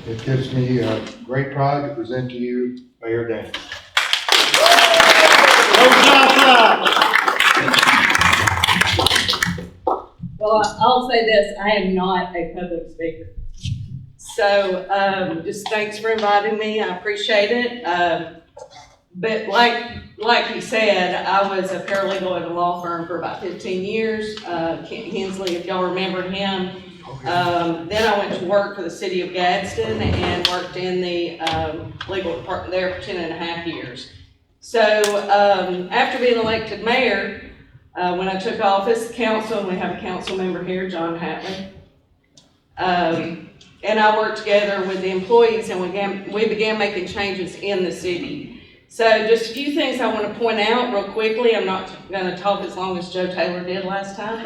It gives me great pride to present to you Mayor Dana. Well, I'll say this, I am not a public speaker. So just thanks for inviting me, I appreciate it. But like he said, I was a paralegal at a law firm for about 15 years. Kent Hensley, if y'all remember him. Then I went to work for the city of Gadsden and worked in the legal department there for 10.5 years. So after being elected mayor, when I took office, the council, and we have a council member here, John Hatley, and I worked together with the employees, and we began making changes in the city. So just a few things I want to point out real quickly. I'm not going to talk as long as Joe Taylor did last time.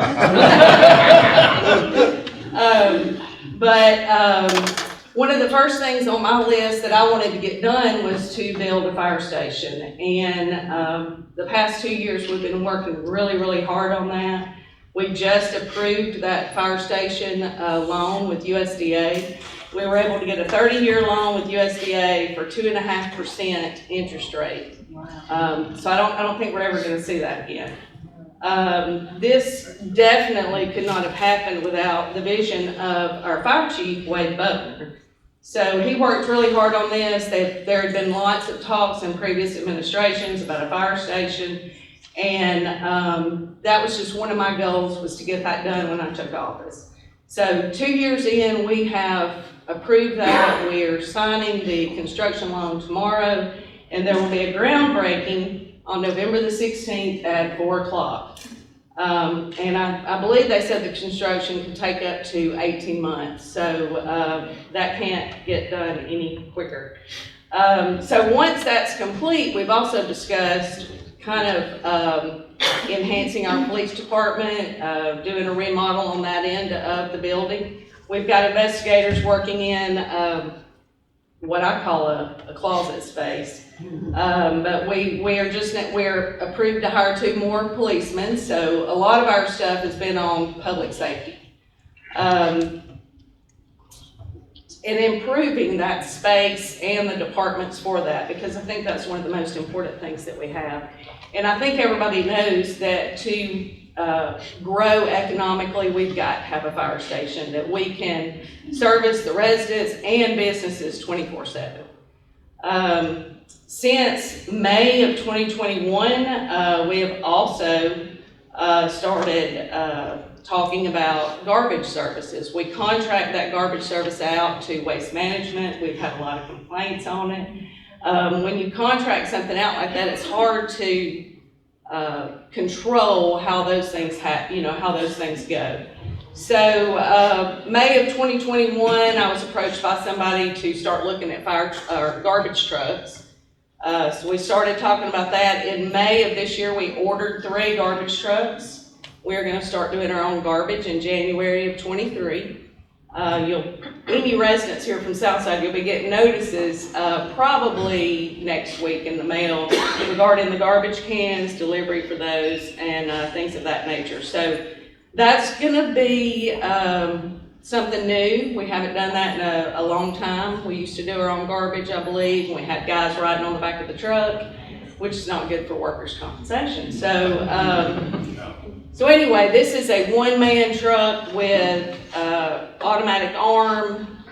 One of the first things on my list that I wanted to get done was to build a fire station. And the past 2 years we've been working really, really hard on that. We just approved that fire station loan with USDA. We were able to get a 30-year loan with USDA for 2.5% interest rate. Wow. So I don't think we're ever going to see that again. This definitely could not have happened without the vision of our fire chief, Wade Butler. So he worked really hard on this. There had been lots of talks in previous administrations about a fire station, and that was just one of my goals, was to get that done when I took office. So 2 years in, we have approved that. We are signing the construction loan tomorrow, and there will be a groundbreaking on November the 16th at 4 o'clock. And I believe they said the construction could take up to 18 months, so that can't get done any quicker. So once that's complete, we've also discussed kind of enhancing our police department, doing a remodel on that end of the building. We've got investigators working in what I call a closet space. But we're approved to hire 2 more policemen, so a lot of our stuff has been on public safety. And improving that space and the departments for that, because I think that's one of the most important things that we have. And I think everybody knows that to grow economically, we've got to have a fire station that we can service the residents and businesses 24/7. Since May of 2021, we have also started talking about garbage services. We contract that garbage service out to Waste Management. We've had a lot of complaints on it. When you contract something out like that, it's hard to control how those things how those things go. So May of 2021, I was approached by somebody to start looking at garbage trucks. So we started talking about that. In May of this year, we ordered 3 garbage trucks. We're going to start doing our own garbage in January of 23. Any residents here from Southside, you'll be getting notices probably next week in the mail regarding the garbage cans, delivery for those, and things of that nature. So that's going to be something new. We haven't done that in a long time. We used to do our own garbage, I believe, and we had guys riding on the back of the truck, which is not good for workers' compensation. So anyway, this is a 1-man truck with automatic arm.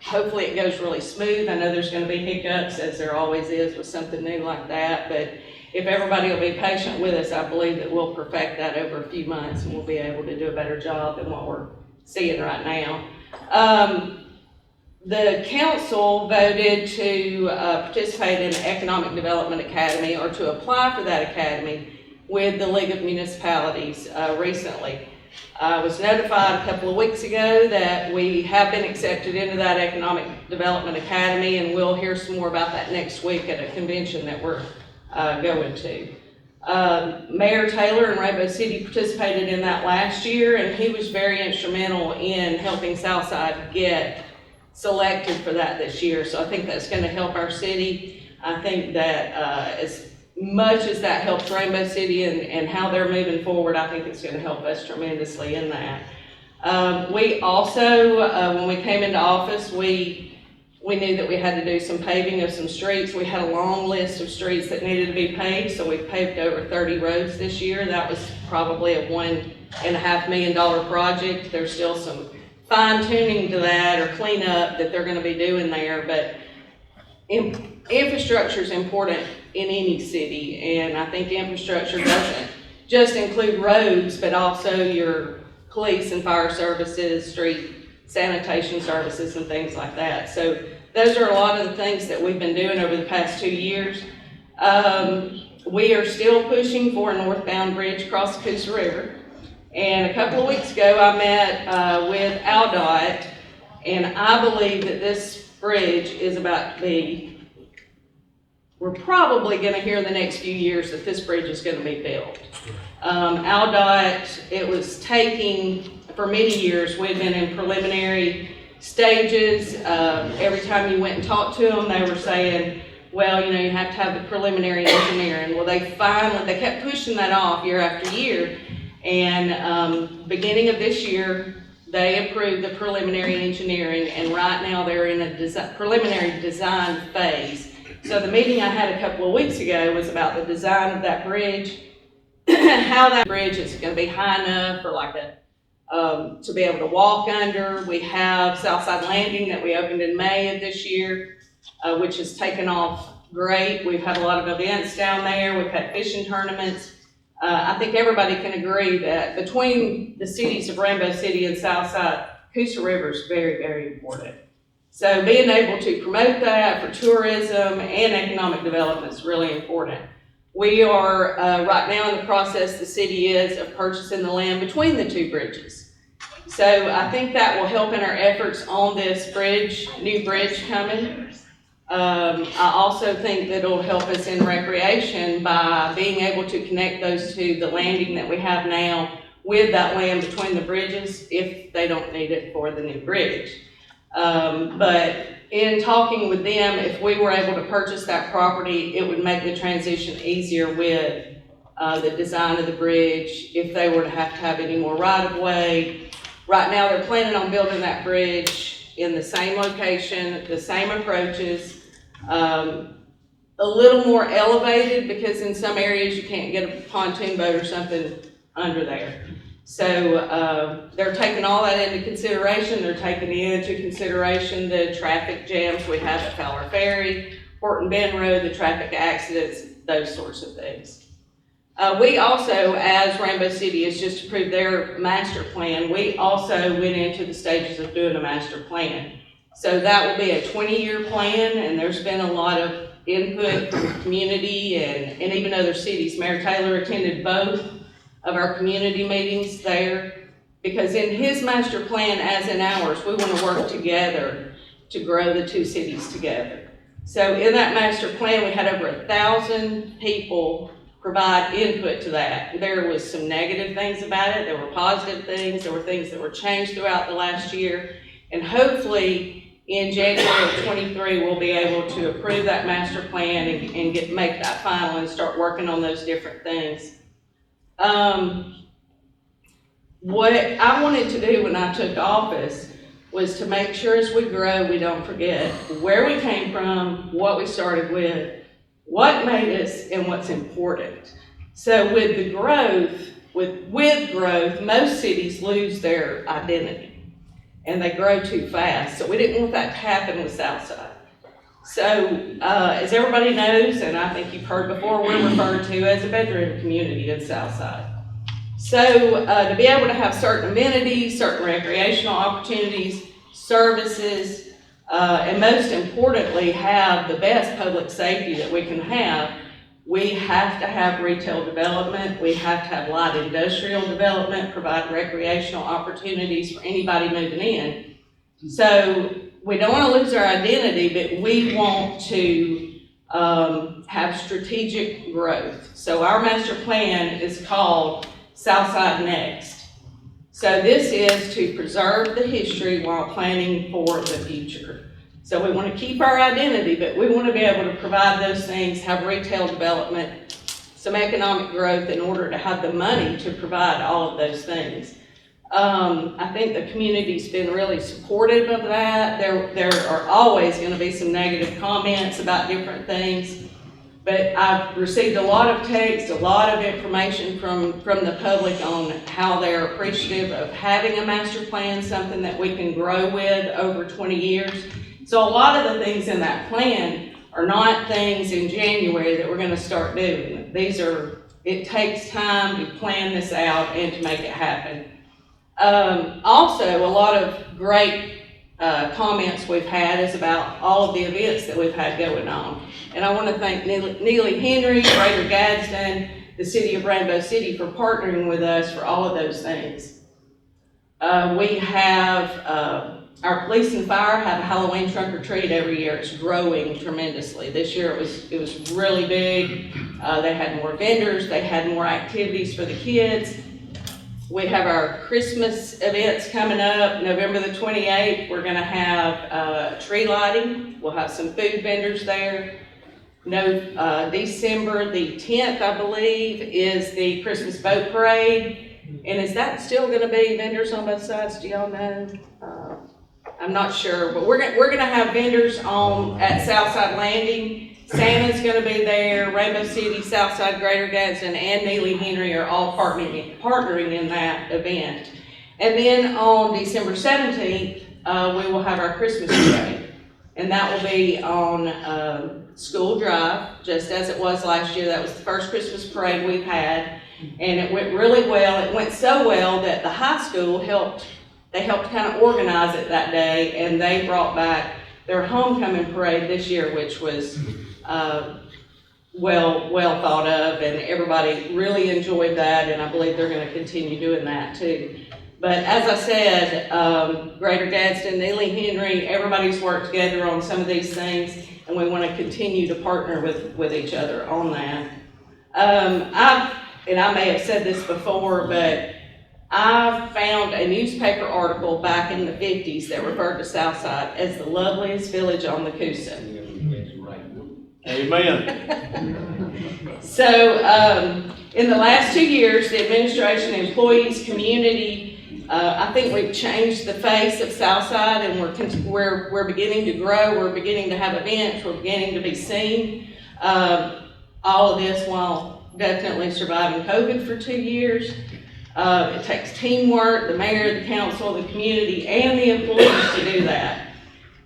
Hopefully it goes really smooth. I know there's going to be hiccups, as there always is with something new like that, but if everybody will be patient with us, I believe that we'll perfect that over a few months and we'll be able to do a better job than what we're seeing right now. The council voted to participate in the Economic Development Academy, or to apply for that academy with the League of Municipalities recently. I was notified a couple of weeks ago that we have been accepted into that Economic Development Academy, and we'll hear some more about that next week at a convention that we're going to. Mayor Taylor in Rainbow City participated in that last year, and he was very instrumental in helping Southside get selected for that this year. So I think that's going to help our city. I think that as much as that helps Rainbow City and how they're moving forward, I think it's going to help us tremendously in that. We also, when we came into office, we We knew that we had to do some paving of some streets. We had a long list of streets that needed to be paved, so we paved over 30 roads this year. That was probably a $1.5 million project. There's still some fine tuning to that or cleanup that they're gonna be doing there, but infrastructure is important in any city, and I think infrastructure doesn't just include roads, but also your police and fire services, street sanitation services, and things like that. So those are a lot of the things that we've been doing over the past 2 years. We are still pushing for a northbound bridge across the Coosa River. And a couple of weeks ago, I met with AlDOT, and I believe that this bridge is about to be, we're probably gonna hear in the next few years that this bridge is gonna be built. AlDOT, it was taking, for many years, we've been in preliminary stages. Every time you went and talked to them, they were saying, well, you know, you have to have the preliminary engineering. Well, they kept pushing that off year after year. And beginning of this year, they approved the preliminary engineering, and right now they're in a preliminary design phase. So the meeting I had a couple of weeks ago was about the design of that bridge, how that bridge is going to be high enough for like to be able to walk under. We have Southside Landing that we opened in May of this year, which has taken off great. We've had a lot of events down there. We've had fishing tournaments. I think everybody can agree that between the cities of Rainbow City and Southside, Coosa River is very, very important. So being able to promote that for tourism and economic development is really important. We are right now in the process, the city is, of purchasing the land between the two bridges. So I think that will help in our efforts on this bridge, new bridge coming. I also think that it'll help us in recreation by being able to connect those two, the landing that we have now with that land between the bridges, if they don't need it for the new bridge. But in talking with them, if we were able to purchase that property, it would make the transition easier with the design of the bridge, if they were to have any more right-of-way. Right now, they're planning on building that bridge in the same location, the same approaches, a little more elevated, because in some areas you can't get a pontoon boat or something under there. So they're taking all that into consideration. They're taking into consideration the traffic jams we have at Fowler Ferry, Horton Bend Road, the traffic accidents, those sorts of things. We also, as Rainbow City has just approved their master plan, we also went into the stages of doing a master plan. So that will be a 20-year plan, and there's been a lot of input from the community and even other cities. Mayor Taylor attended both of our community meetings there, because in his master plan, as in ours, we want to work together to grow the two cities together. So in that master plan, we had over 1,000 people provide input to that. There was some negative things about it. There were positive things. There were things that were changed throughout the last year. And hopefully in January of 23, we'll be able to approve that master plan and make that final and start working on those different things. What I wanted to do when I took office was to make sure as we grow, we don't forget where we came from, what we started with, what made us, and what's important. So with the growth, with growth, most cities lose their identity and they grow too fast. So we didn't want that to happen with Southside. So as everybody knows, and I think you've heard before, we're referred to as a bedroom community in Southside. So to be able to have certain amenities, certain recreational opportunities, services, and most importantly, have the best public safety that we can have, we have to have retail development, we have to have light industrial development, provide recreational opportunities for anybody moving in. So we don't want to lose our identity, but we want to have strategic growth. So our master plan is called Southside Next. So this is to preserve the history while planning for the future. So we want to keep our identity, but we want to be able to provide those things, have retail development, some economic growth in order to have the money to provide all of those things. I think the community's been really supportive of that. There are always gonna be some negative comments about different things, but I've received a lot of text, a lot of information from the public on how they're appreciative of having a master plan, something that we can grow with over 20 years. So a lot of the things in that plan are not things in January that we're gonna start doing. It takes time to plan this out and to make it happen. Also, a lot of great comments we've had is about all of the events that we've had going on. And I want to thank Neely Henry, Greater Gadsden, the City of Rainbow City for partnering with us for all of those things. We have our police and fire have a Halloween trunk or treat every year. It's growing tremendously. This year it was really big. They had more vendors. They had more activities for the kids. We have our Christmas events coming up, November the 28th. We're gonna have tree lighting. We'll have some food vendors there. December the 10th, I believe, is the Christmas boat parade. And is that still gonna be vendors on both sides? Do y'all know? I'm not sure, but we're gonna have vendors at Southside Landing. Santa's gonna be there. Rainbow City, Southside, Greater Gadsden, and Neely Henry are all partnering in that event. And then on December 17th, we will have our Christmas parade. And that will be on School Drive, just as it was last year. That was the first Christmas parade we've had. And it went really well. It went so well that the high school helped kind of organize it that day, and they brought back their homecoming parade this year, which was well thought of, and everybody really enjoyed that, and I believe they're going to continue doing that too. But as I said, Greater Gadsden, Neely Henry, everybody's worked together on some of these things, and we want to continue to partner with each other on that. I may have said this before, but I found a newspaper article back in the 50s that referred to Southside as the loveliest village on the Coosa. Amen. So, in the last 2 years, the administration, employees, community, I think we've changed the face of Southside, and we're beginning to grow. We're beginning to have events. We're beginning to be seen. All of this while definitely surviving COVID for 2 years. It takes teamwork, the mayor, the council, the community, and the employees to do that.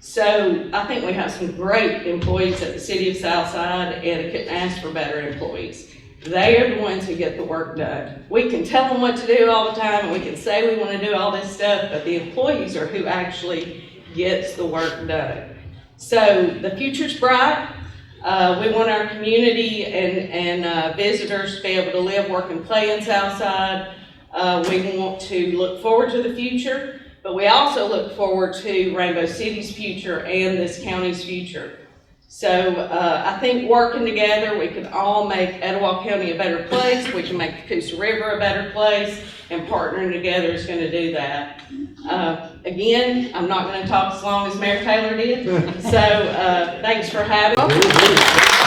So I think we have some great employees at the City of Southside, and I couldn't ask for better employees. They are the ones who get the work done. We can tell them what to do all the time, and we can say we want to do all this stuff, but the employees are who actually gets the work done. So the future's bright. We want our community and visitors to be able to live, work, and play in Southside. We want to look forward to the future, but we also look forward to Rainbow City's future and this county's future. So I think working together, we can all make Etowah County a better place. We can make the Coosa River a better place, and partnering together is going to do that. Again, I'm not going to talk as long as Mayor Taylor did, so thanks for having me.